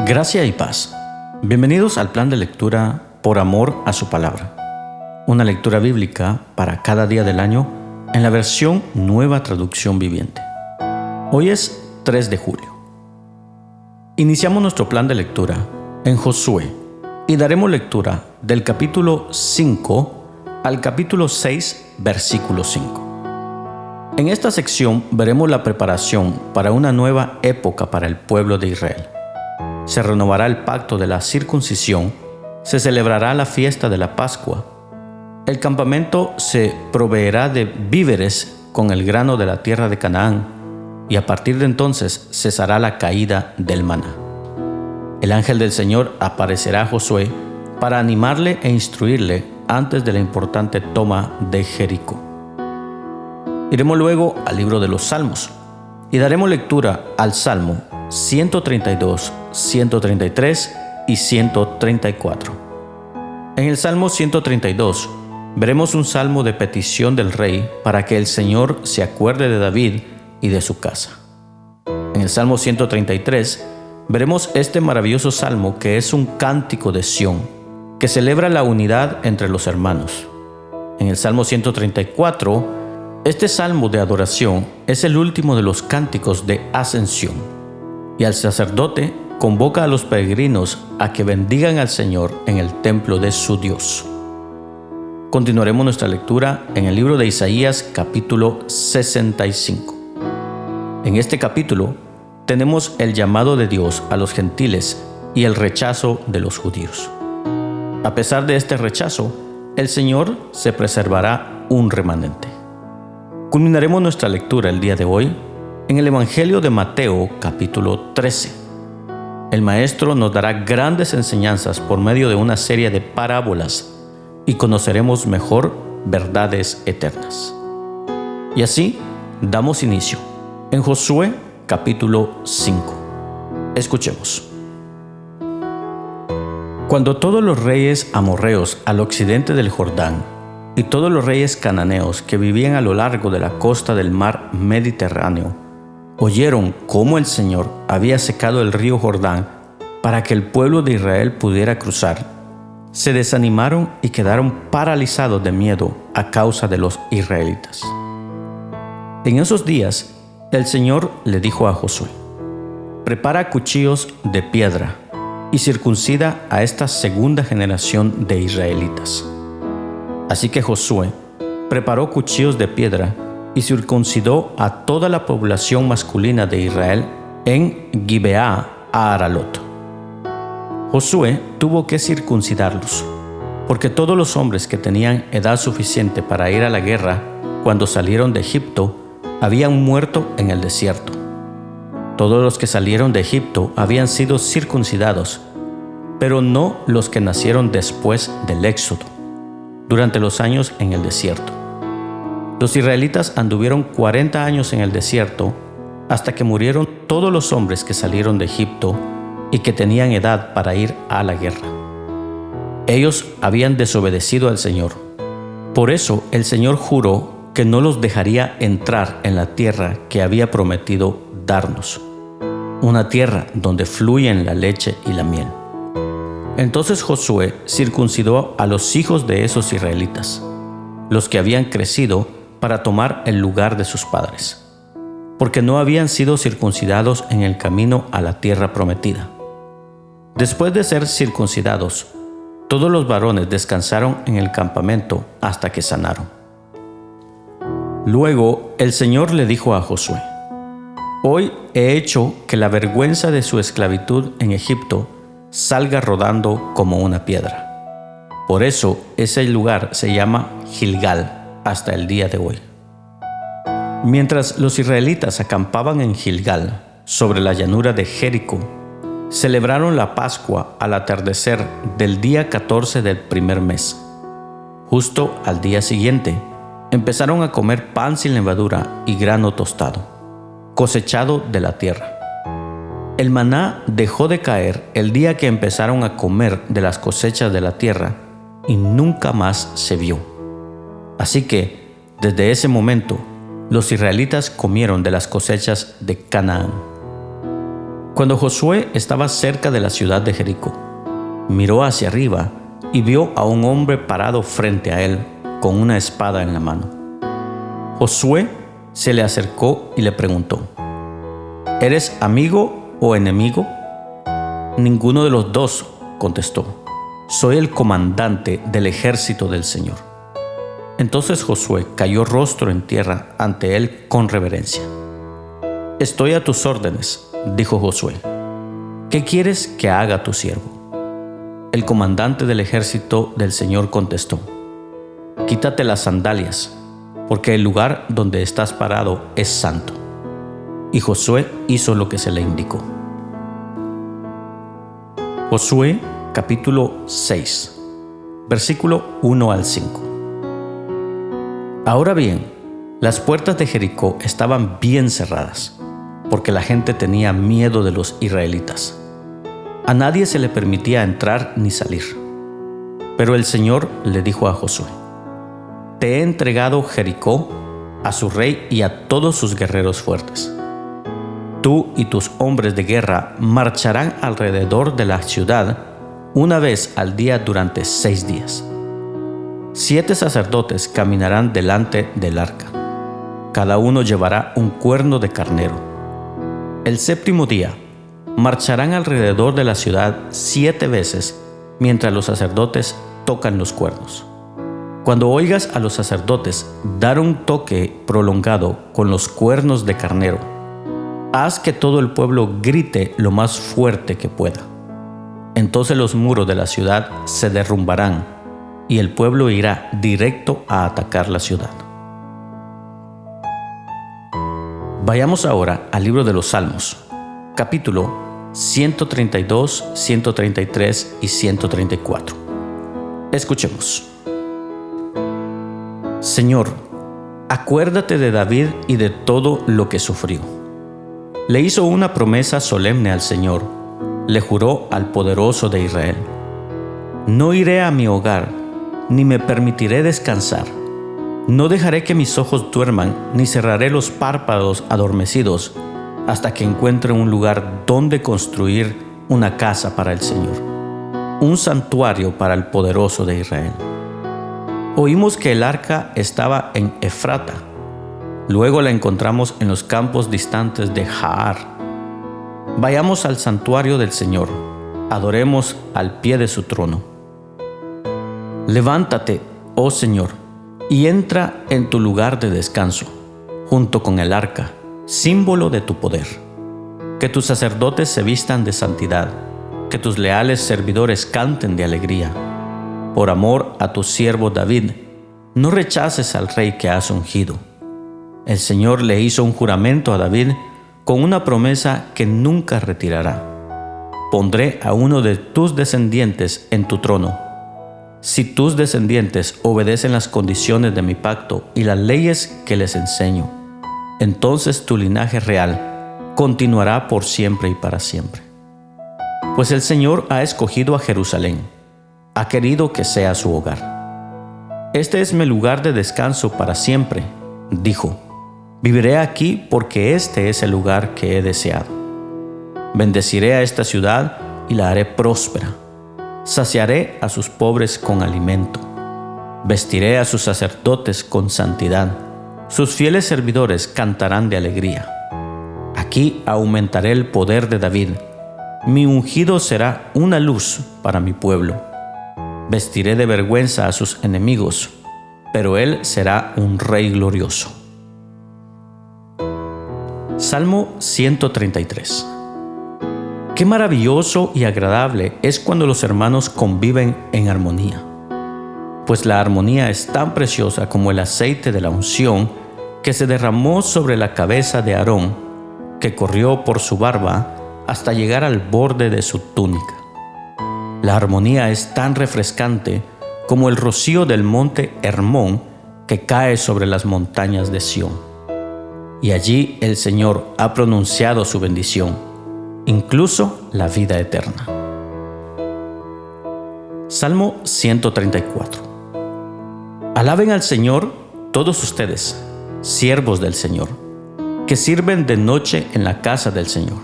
Gracia y paz. Bienvenidos al plan de lectura Por amor a su palabra. Una lectura bíblica para cada día del año en la versión Nueva Traducción Viviente. Hoy es 3 de julio. Iniciamos nuestro plan de lectura en Josué y daremos lectura del capítulo 5 al capítulo 6, versículo 5. En esta sección veremos la preparación para una nueva época para el pueblo de Israel. Se renovará el pacto de la circuncisión, se celebrará la fiesta de la Pascua, el campamento se proveerá de víveres con el grano de la tierra de Canaán, y a partir de entonces cesará la caída del maná. El ángel del Señor aparecerá a Josué para animarle e instruirle antes de la importante toma de Jericó. Iremos luego al libro de los Salmos y daremos lectura al Salmo 132, 133 y 134. En el Salmo 132 veremos un salmo de petición del rey para que el Señor se acuerde de David y de su casa. En el Salmo 133 veremos este maravilloso salmo que es un cántico de Sión, que celebra la unidad entre los hermanos. En el Salmo 134, este salmo de adoración es el último de los cánticos de ascensión. Y al sacerdote convoca a los peregrinos a que bendigan al Señor en el templo de su Dios. Continuaremos nuestra lectura en el libro de Isaías, capítulo 65. En este capítulo tenemos el llamado de Dios a los gentiles y el rechazo de los judíos. A pesar de este rechazo, el Señor se preservará un remanente. Culminaremos nuestra lectura el día de hoy en el Evangelio de Mateo, capítulo 13. El Maestro nos dará grandes enseñanzas por medio de una serie de parábolas y conoceremos mejor verdades eternas. Y así damos inicio en Josué, capítulo 5. Escuchemos. Cuando todos los reyes amorreos al occidente del Jordán y todos los reyes cananeos que vivían a lo largo de la costa del mar Mediterráneo oyeron cómo el Señor había secado el río Jordán para que el pueblo de Israel pudiera cruzar, se desanimaron y quedaron paralizados de miedo a causa de los israelitas. En esos días, el Señor le dijo a Josué: prepara cuchillos de piedra y circuncida a esta segunda generación de israelitas. Así que Josué preparó cuchillos de piedra y circuncidó a toda la población masculina de Israel en Gibeá a Aralot. Josué tuvo que circuncidarlos, porque todos los hombres que tenían edad suficiente para ir a la guerra cuando salieron de Egipto habían muerto en el desierto. Todos los que salieron de Egipto habían sido circuncidados, pero no los que nacieron después del Éxodo, durante los años en el desierto. Los israelitas anduvieron 40 años en el desierto hasta que murieron todos los hombres que salieron de Egipto y que tenían edad para ir a la guerra. Ellos habían desobedecido al Señor. Por eso el Señor juró que no los dejaría entrar en la tierra que había prometido darnos, una tierra donde fluyen la leche y la miel. Entonces Josué circuncidó a los hijos de esos israelitas, los que habían crecido para tomar el lugar de sus padres, porque no habían sido circuncidados en el camino a la tierra prometida. Después de ser circuncidados, todos los varones descansaron en el campamento hasta que sanaron. Luego el Señor le dijo a Josué: hoy he hecho que la vergüenza de su esclavitud en Egipto salga rodando como una piedra. Por eso ese lugar se llama Gilgal hasta el día de hoy. Mientras los israelitas acampaban en Gilgal, sobre la llanura de Jericó, celebraron la Pascua al atardecer del día 14 del primer mes. Justo al día siguiente, empezaron a comer pan sin levadura y grano tostado, cosechado de la tierra. El maná dejó de caer el día que empezaron a comer de las cosechas de la tierra y nunca más se vio. Así que, desde ese momento, los israelitas comieron de las cosechas de Canaán. Cuando Josué estaba cerca de la ciudad de Jericó, miró hacia arriba y vio a un hombre parado frente a él con una espada en la mano. Josué se le acercó y le preguntó: ¿Eres amigo o enemigo? Ninguno de los dos, contestó. Soy el comandante del ejército del Señor. Entonces Josué cayó rostro en tierra ante él con reverencia. Estoy a tus órdenes, dijo Josué. ¿Qué quieres que haga tu siervo? El comandante del ejército del Señor contestó: Quítate las sandalias, porque el lugar donde estás parado es santo. Y Josué hizo lo que se le indicó. Josué capítulo 6, versículo 1 al 5. Ahora bien, las puertas de Jericó estaban bien cerradas, porque la gente tenía miedo de los israelitas. A nadie se le permitía entrar ni salir. Pero el Señor le dijo a Josué: Te he entregado Jericó, a su rey y a todos sus guerreros fuertes. Tú y tus hombres de guerra marcharán alrededor de la ciudad una vez al día durante 6 días. 7 sacerdotes caminarán delante del arca. Cada uno llevará un cuerno de carnero. El 7º día marcharán alrededor de la ciudad 7 veces mientras los sacerdotes tocan los cuernos. Cuando oigas a los sacerdotes dar un toque prolongado con los cuernos de carnero, haz que todo el pueblo grite lo más fuerte que pueda. Entonces los muros de la ciudad se derrumbarán y el pueblo irá directo a atacar la ciudad. Vayamos ahora al libro de los Salmos, capítulo 132, 133 y 134. Escuchemos. Señor, acuérdate de David y de todo lo que sufrió. Le hizo una promesa solemne al Señor, le juró al poderoso de Israel: No iré a mi hogar, ni me permitiré descansar. No dejaré que mis ojos duerman, ni cerraré los párpados adormecidos, hasta que encuentre un lugar donde construir una casa para el Señor, un santuario para el poderoso de Israel. Oímos que el arca estaba en Efrata. Luego la encontramos en los campos distantes de Jaar. Vayamos al santuario del Señor, adoremos al pie de su trono. Levántate, oh Señor, y entra en tu lugar de descanso, junto con el arca, símbolo de tu poder. Que tus sacerdotes se vistan de santidad, que tus leales servidores canten de alegría. Por amor a tu siervo David, no rechaces al rey que has ungido. El Señor le hizo un juramento a David con una promesa que nunca retirará. Pondré a uno de tus descendientes en tu trono. Si tus descendientes obedecen las condiciones de mi pacto y las leyes que les enseño, entonces tu linaje real continuará por siempre y para siempre. Pues el Señor ha escogido a Jerusalén, ha querido que sea su hogar. Este es mi lugar de descanso para siempre, dijo. Viviré aquí porque este es el lugar que he deseado. Bendeciré a esta ciudad y la haré próspera. Saciaré a sus pobres con alimento. Vestiré a sus sacerdotes con santidad. Sus fieles servidores cantarán de alegría. Aquí aumentaré el poder de David. Mi ungido será una luz para mi pueblo. Vestiré de vergüenza a sus enemigos, pero él será un rey glorioso. Salmo 133. Qué maravilloso y agradable es cuando los hermanos conviven en armonía. Pues la armonía es tan preciosa como el aceite de la unción que se derramó sobre la cabeza de Aarón, que corrió por su barba hasta llegar al borde de su túnica. La armonía es tan refrescante como el rocío del monte Hermón que cae sobre las montañas de Sión. Y allí el Señor ha pronunciado su bendición, incluso la vida eterna. Salmo 134. Alaben al Señor todos ustedes, siervos del Señor, que sirven de noche en la casa del Señor.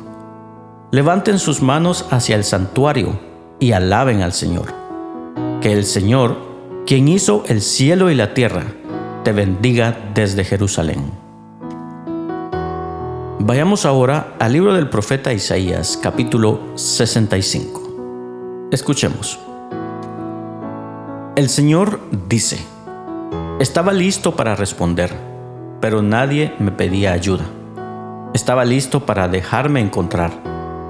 Levanten sus manos hacia el santuario y alaben al Señor. Que el Señor, quien hizo el cielo y la tierra, te bendiga desde Jerusalén. Vayamos ahora al libro del profeta Isaías, capítulo 65. Escuchemos. El Señor dice: estaba listo para responder, pero nadie me pedía ayuda. Estaba listo para dejarme encontrar,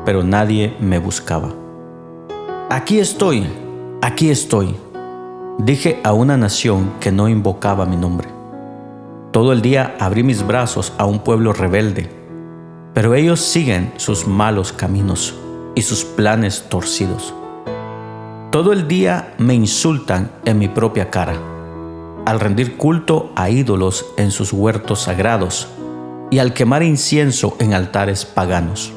pero nadie me buscaba. Aquí estoy, dije a una nación que no invocaba mi nombre. Todo el día abrí mis brazos a un pueblo rebelde, pero ellos siguen sus malos caminos y sus planes torcidos. Todo el día me insultan en mi propia cara, al rendir culto a ídolos en sus huertos sagrados y al quemar incienso en altares paganos.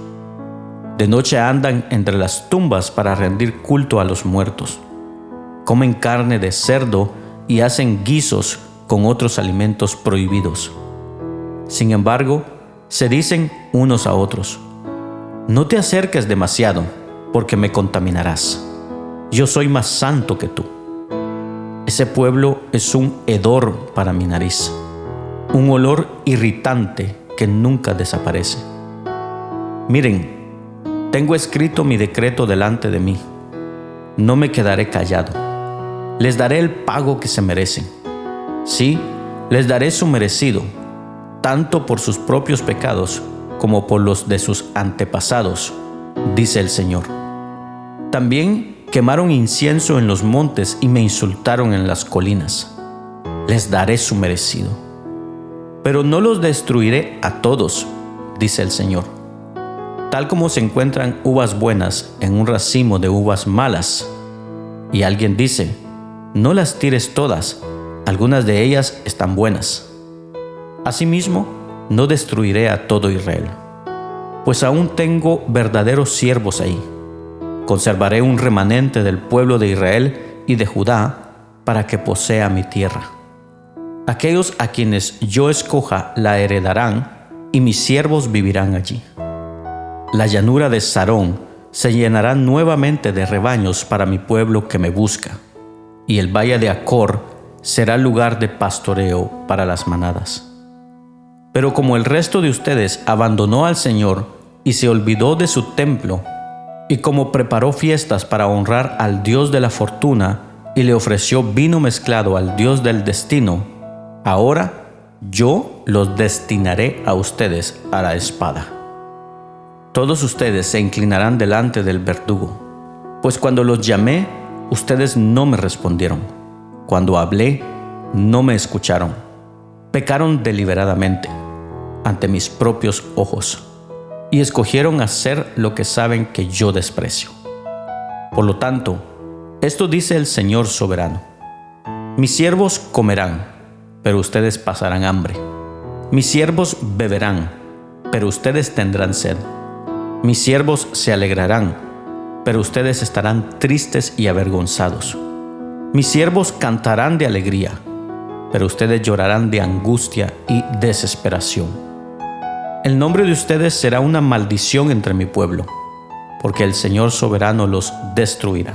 De noche andan entre las tumbas para rendir culto a los muertos. Comen carne de cerdo y hacen guisos con otros alimentos prohibidos. Sin embargo, se dicen unos a otros: no te acerques demasiado, porque me contaminarás. Yo soy más santo que tú. Ese pueblo es un hedor para mi nariz, un olor irritante que nunca desaparece. Miren, tengo escrito mi decreto delante de mí. No me quedaré callado. Les daré el pago que se merecen. Sí, les daré su merecido, tanto por sus propios pecados como por los de sus antepasados, dice el Señor. También quemaron incienso en los montes y me insultaron en las colinas. Les daré su merecido. Pero no los destruiré a todos, dice el Señor. Tal como se encuentran uvas buenas en un racimo de uvas malas, y alguien dice: no las tires todas, algunas de ellas están buenas. Asimismo, no destruiré a todo Israel, pues aún tengo verdaderos siervos ahí. Conservaré un remanente del pueblo de Israel y de Judá para que posea mi tierra. Aquellos a quienes yo escoja la heredarán, y mis siervos vivirán allí. La llanura de Sarón se llenará nuevamente de rebaños para mi pueblo que me busca, y el valle de Acor será lugar de pastoreo para las manadas. Pero como el resto de ustedes abandonó al Señor y se olvidó de su templo, y como preparó fiestas para honrar al Dios de la fortuna y le ofreció vino mezclado al Dios del destino, ahora yo los destinaré a ustedes a la espada. Todos ustedes se inclinarán delante del verdugo, pues cuando los llamé, ustedes no me respondieron. Cuando hablé, no me escucharon. Pecaron deliberadamente ante mis propios ojos y escogieron hacer lo que saben que yo desprecio. Por lo tanto, esto dice el Señor soberano: mis siervos comerán, pero ustedes pasarán hambre. Mis siervos beberán, pero ustedes tendrán sed. Mis siervos se alegrarán, pero ustedes estarán tristes y avergonzados. Mis siervos cantarán de alegría, pero ustedes llorarán de angustia y desesperación. El nombre de ustedes será una maldición entre mi pueblo, porque el Señor soberano los destruirá,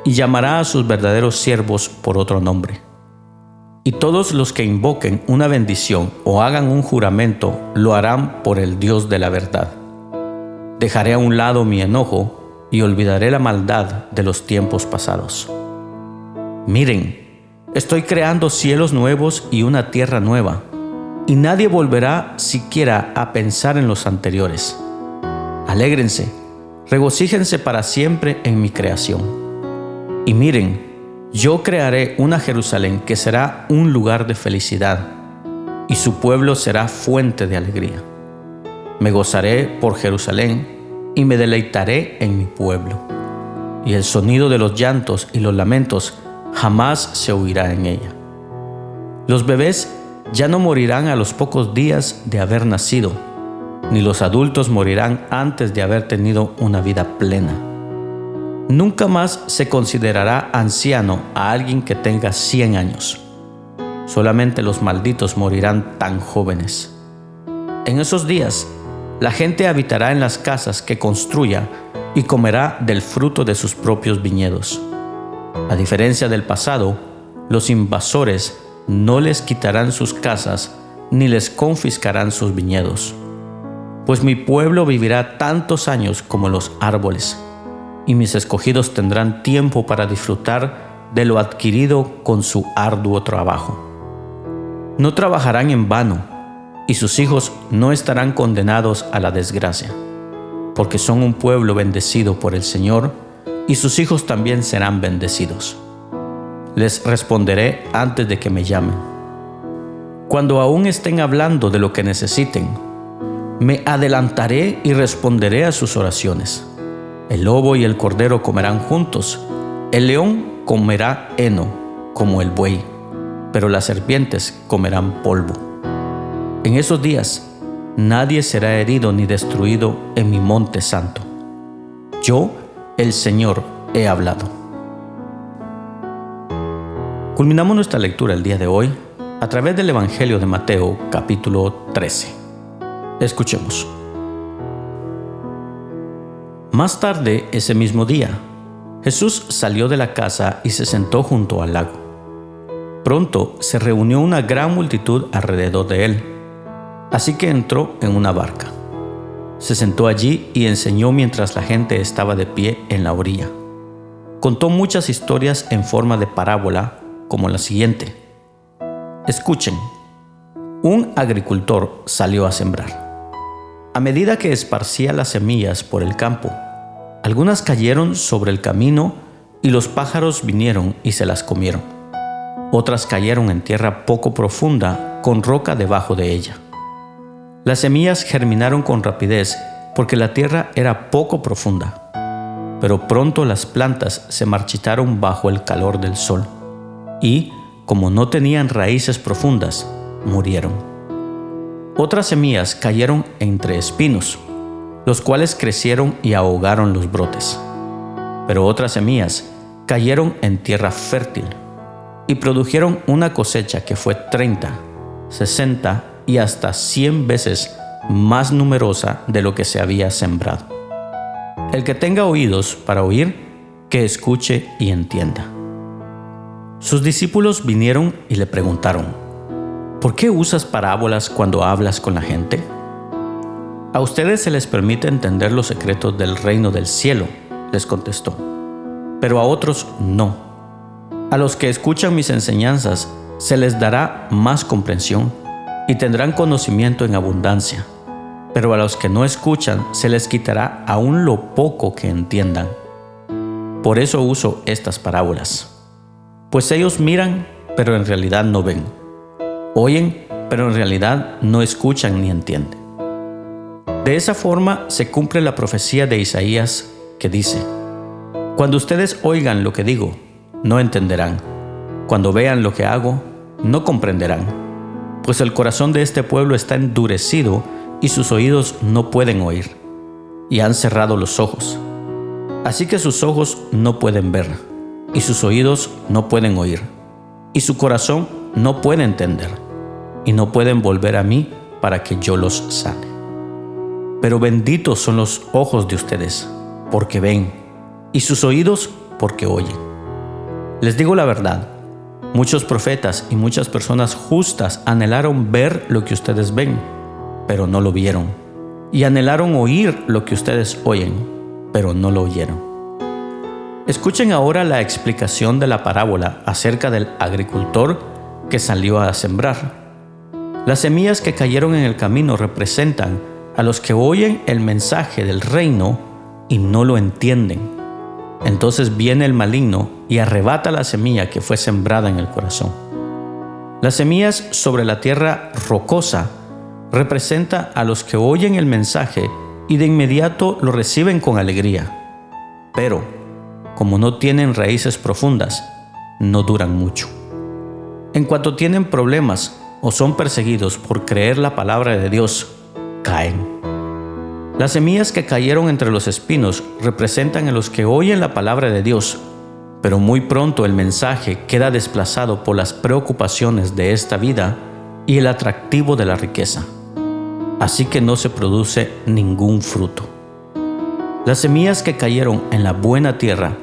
y llamará a sus verdaderos siervos por otro nombre. Y todos los que invoquen una bendición o hagan un juramento lo harán por el Dios de la verdad. Dejaré a un lado mi enojo y olvidaré la maldad de los tiempos pasados. Miren, estoy creando cielos nuevos y una tierra nueva, y nadie volverá siquiera a pensar en los anteriores. Alégrense, regocíjense para siempre en mi creación. Y miren, yo crearé una Jerusalén que será un lugar de felicidad, y su pueblo será fuente de alegría. Me gozaré por Jerusalén y me deleitaré en mi pueblo, y el sonido de los llantos y los lamentos jamás se oirá en ella. Los bebés ya no morirán a los pocos días de haber nacido, ni los adultos morirán antes de haber tenido una vida plena. Nunca más se considerará anciano a alguien que tenga 100 años. Solamente los malditos morirán tan jóvenes. En esos días, La gente habitará en las casas que construya y comerá del fruto de sus propios viñedos. A diferencia del pasado, los invasores no les quitarán sus casas ni les confiscarán sus viñedos. Pues mi pueblo vivirá tantos años como los árboles, y mis escogidos tendrán tiempo para disfrutar de lo adquirido con su arduo trabajo. No trabajarán en vano, y sus hijos no estarán condenados a la desgracia, porque son un pueblo bendecido por el Señor, y sus hijos también serán bendecidos. Les responderé antes de que me llamen. Cuando aún estén hablando de lo que necesiten, me adelantaré y responderé a sus oraciones. El lobo y el cordero comerán juntos, el león comerá heno como el buey, pero las serpientes comerán polvo. En esos días nadie será herido ni destruido en mi monte santo. Yo, el Señor, he hablado. Culminamos nuestra lectura el día de hoy a través del Evangelio de Mateo, capítulo 13. Escuchemos. Más tarde, ese mismo día, Jesús salió de la casa y se sentó junto al lago. Pronto se reunió una gran multitud alrededor de él, así que entró en una barca. Se sentó allí y enseñó mientras la gente estaba de pie en la orilla. Contó muchas historias en forma de parábola, como la siguiente. Escuchen. Un agricultor salió a sembrar. A medida que esparcía las semillas por el campo, algunas cayeron sobre el camino y los pájaros vinieron y se las comieron. Otras cayeron en tierra poco profunda, con roca debajo de ella. Las semillas germinaron con rapidez porque la tierra era poco profunda, pero pronto las plantas se marchitaron bajo el calor del sol y, como no tenían raíces profundas, murieron. Otras semillas cayeron entre espinos, los cuales crecieron y ahogaron los brotes. Pero otras semillas cayeron en tierra fértil y produjeron una cosecha que fue 30, 60 y hasta 100 veces más numerosa de lo que se había sembrado. El que tenga oídos para oír, que escuche y entienda. Sus discípulos vinieron y le preguntaron: ¿por qué usas parábolas cuando hablas con la gente? A ustedes se les permite entender los secretos del reino del cielo, les contestó, pero a otros no. A los que escuchan mis enseñanzas se les dará más comprensión y tendrán conocimiento en abundancia, pero a los que no escuchan se les quitará aún lo poco que entiendan. Por eso uso estas parábolas. Pues ellos miran, pero en realidad no ven. Oyen, pero en realidad no escuchan ni entienden. De esa forma se cumple la profecía de Isaías que dice: cuando ustedes oigan lo que digo, no entenderán. Cuando vean lo que hago, no comprenderán. Pues el corazón de este pueblo está endurecido y sus oídos no pueden oír, y han cerrado los ojos. Así que sus ojos no pueden ver, y sus oídos no pueden oír, y su corazón no puede entender, y no pueden volver a mí para que yo los sane. Pero benditos son los ojos de ustedes, porque ven, y sus oídos, porque oyen. Les digo la verdad, muchos profetas y muchas personas justas anhelaron ver lo que ustedes ven, pero no lo vieron, y anhelaron oír lo que ustedes oyen, pero no lo oyeron. Escuchen ahora la explicación de la parábola acerca del agricultor que salió a sembrar. Las semillas que cayeron en el camino representan a los que oyen el mensaje del reino y no lo entienden. Entonces viene el maligno y arrebata la semilla que fue sembrada en el corazón. Las semillas sobre la tierra rocosa representa a los que oyen el mensaje y de inmediato lo reciben con alegría. Pero, como no tienen raíces profundas, no duran mucho. En cuanto tienen problemas o son perseguidos por creer la palabra de Dios, caen. Las semillas que cayeron entre los espinos representan a los que oyen la palabra de Dios, pero muy pronto el mensaje queda desplazado por las preocupaciones de esta vida y el atractivo de la riqueza. así que no se produce ningún fruto. Las semillas que cayeron en la buena tierra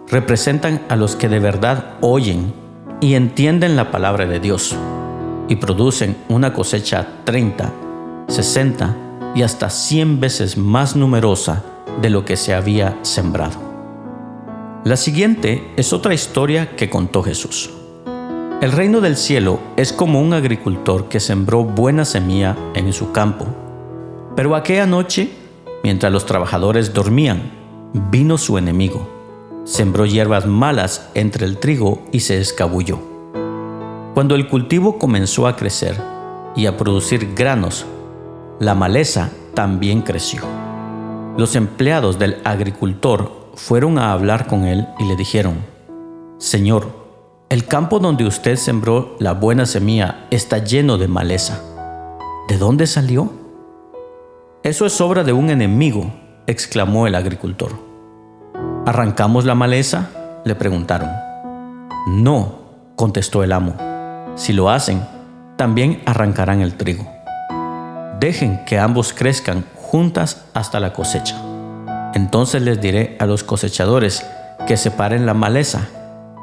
representan a los que de verdad oyen y entienden la palabra de Dios y producen una cosecha 30, 60 y hasta 100 veces más numerosa de lo que se había sembrado. La siguiente es otra historia que contó Jesús. El reino del cielo es como un agricultor que sembró buena semilla en su campo. Pero aquella noche, mientras los trabajadores dormían, vino su enemigo, sembró hierbas malas entre el trigo y se escabulló. Cuando el cultivo comenzó a crecer y a producir granos, la maleza también creció. Los empleados del agricultor fueron a hablar con él y le dijeron: Señor, el campo donde usted sembró la buena semilla está lleno de maleza. ¿De dónde salió? Eso es obra de un enemigo, exclamó el agricultor. ¿Arrancamos la maleza?, le preguntaron. No, contestó el amo. Si lo hacen, también arrancarán el trigo. Dejen que ambos crezcan juntas hasta la cosecha. Entonces les diré a los cosechadores que separen la maleza,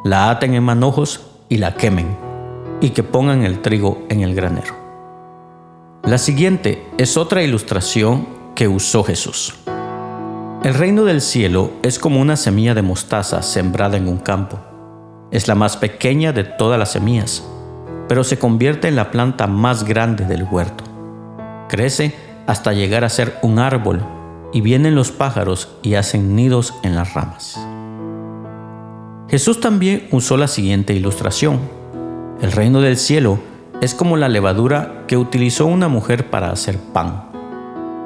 la aten en manojos y la quemen, y que pongan el trigo en el granero. La siguiente es otra ilustración que usó Jesús. El reino del cielo es como una semilla de mostaza sembrada en un campo. Es la más pequeña de todas las semillas, pero se convierte en la planta más grande del huerto. Crece hasta llegar a ser un árbol, y vienen los pájaros y hacen nidos en las ramas. Jesús también usó la siguiente ilustración. El reino del cielo es como la levadura que utilizó una mujer para hacer pan.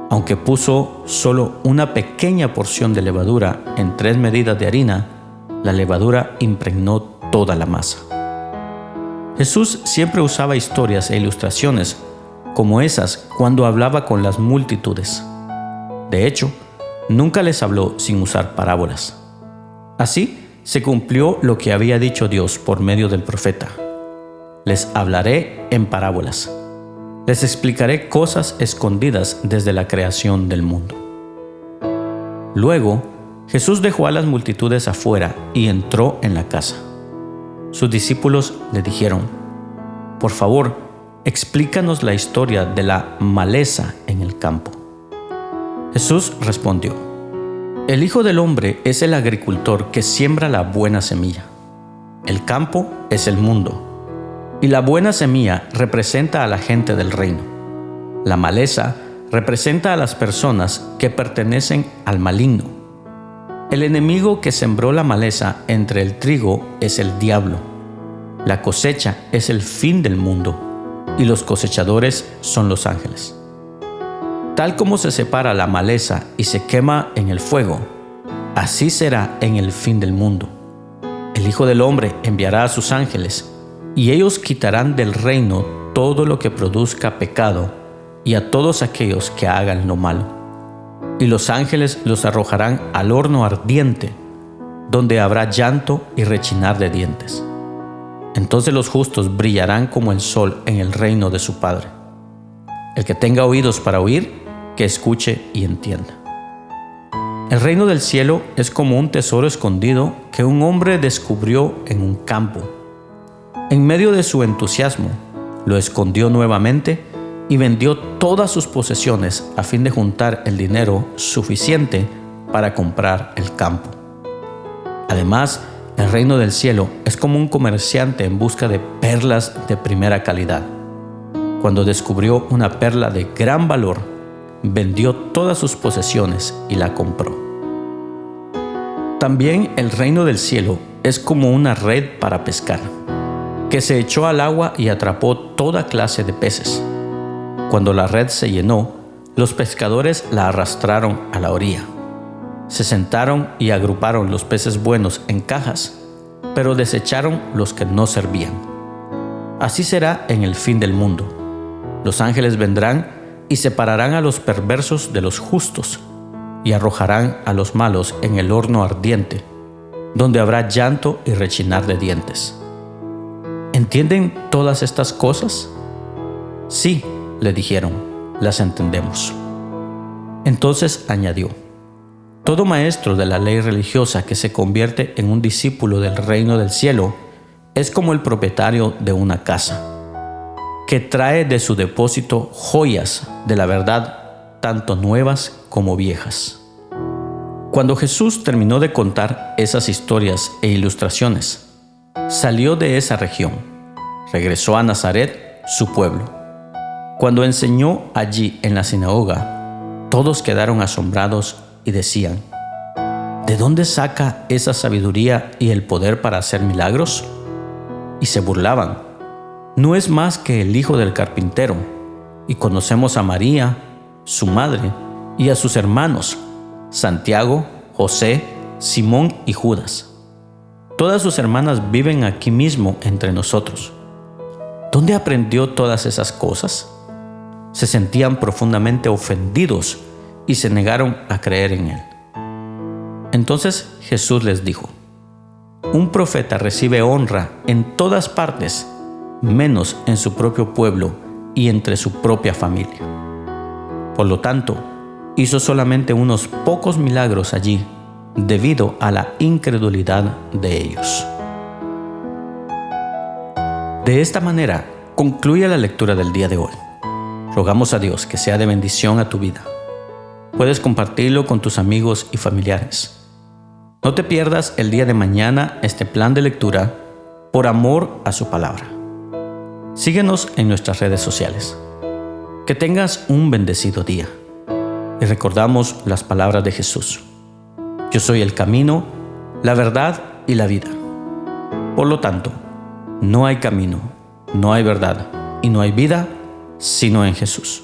Aunque puso solo una pequeña porción de levadura en 3 medidas de harina, la levadura impregnó toda la masa. Jesús siempre usaba historias e ilustraciones como esas cuando hablaba con las multitudes. De hecho, nunca les habló sin usar parábolas. Así se cumplió lo que había dicho Dios por medio del profeta: les hablaré en parábolas. Les explicaré cosas escondidas desde la creación del mundo. Luego, Jesús dejó a las multitudes afuera y entró en la casa. Sus discípulos le dijeron: por favor, explícanos la historia de la maleza en el campo. Jesús respondió: el Hijo del Hombre es el agricultor que siembra la buena semilla. El campo es el mundo, y la buena semilla representa a la gente del reino. La maleza representa a las personas que pertenecen al maligno. El enemigo que sembró la maleza entre el trigo es el diablo. La cosecha es el fin del mundo, y los cosechadores son los ángeles. Tal como se separa la maleza y se quema en el fuego, así será en el fin del mundo. El Hijo del Hombre enviará a sus ángeles, y ellos quitarán del reino todo lo que produzca pecado y a todos aquellos que hagan lo malo. Y los ángeles los arrojarán al horno ardiente, donde habrá llanto y rechinar de dientes. Entonces los justos brillarán como el sol en el reino de su Padre. El que tenga oídos para oír, que escuche y entienda. El reino del cielo es como un tesoro escondido que un hombre descubrió en un campo. En medio de su entusiasmo, lo escondió nuevamente y vendió todas sus posesiones a fin de juntar el dinero suficiente para comprar el campo. Además, el reino del cielo es como un comerciante en busca de perlas de primera calidad. Cuando descubrió una perla de gran valor, vendió todas sus posesiones y la compró. También el reino del cielo es como una red para pescar, que se echó al agua y atrapó toda clase de peces. Cuando la red se llenó, los pescadores la arrastraron a la orilla. Se sentaron y agruparon los peces buenos en cajas, pero desecharon los que no servían. Así será en el fin del mundo. Los ángeles vendrán y separarán a los perversos de los justos, y arrojarán a los malos en el horno ardiente, donde habrá llanto y rechinar de dientes. ¿Entienden todas estas cosas? Sí, le dijeron, las entendemos. Entonces añadió: todo maestro de la ley religiosa que se convierte en un discípulo del reino del cielo es como el propietario de una casa, que trae de su depósito joyas de la verdad, tanto nuevas como viejas. Cuando Jesús terminó de contar esas historias e ilustraciones, salió de esa región, regresó a Nazaret, su pueblo. Cuando enseñó allí en la sinagoga, todos quedaron asombrados y decían: ¿de dónde saca esa sabiduría y el poder para hacer milagros? Y se burlaban: ¿no es más que el hijo del carpintero? Y conocemos a María, su madre, y a sus hermanos, Santiago, José, Simón y Judas. Todas sus hermanas viven aquí mismo entre nosotros. ¿Dónde aprendió todas esas cosas? Se sentían profundamente ofendidos y se negaron a creer en él. Entonces Jesús les dijo: un profeta recibe honra en todas partes, menos en su propio pueblo y entre su propia familia. Por lo tanto, hizo solamente unos pocos milagros allí, debido a la incredulidad de ellos. De esta manera concluye la lectura del día de hoy. Rogamos a Dios que sea de bendición a tu vida. Puedes compartirlo con tus amigos y familiares. No te pierdas el día de mañana este plan de lectura por amor a su palabra. Síguenos en nuestras redes sociales. Que tengas un bendecido día. Y recordamos las palabras de Jesús: yo soy el camino, la verdad y la vida. Por lo tanto, no hay camino, no hay verdad y no hay vida sino en Jesús.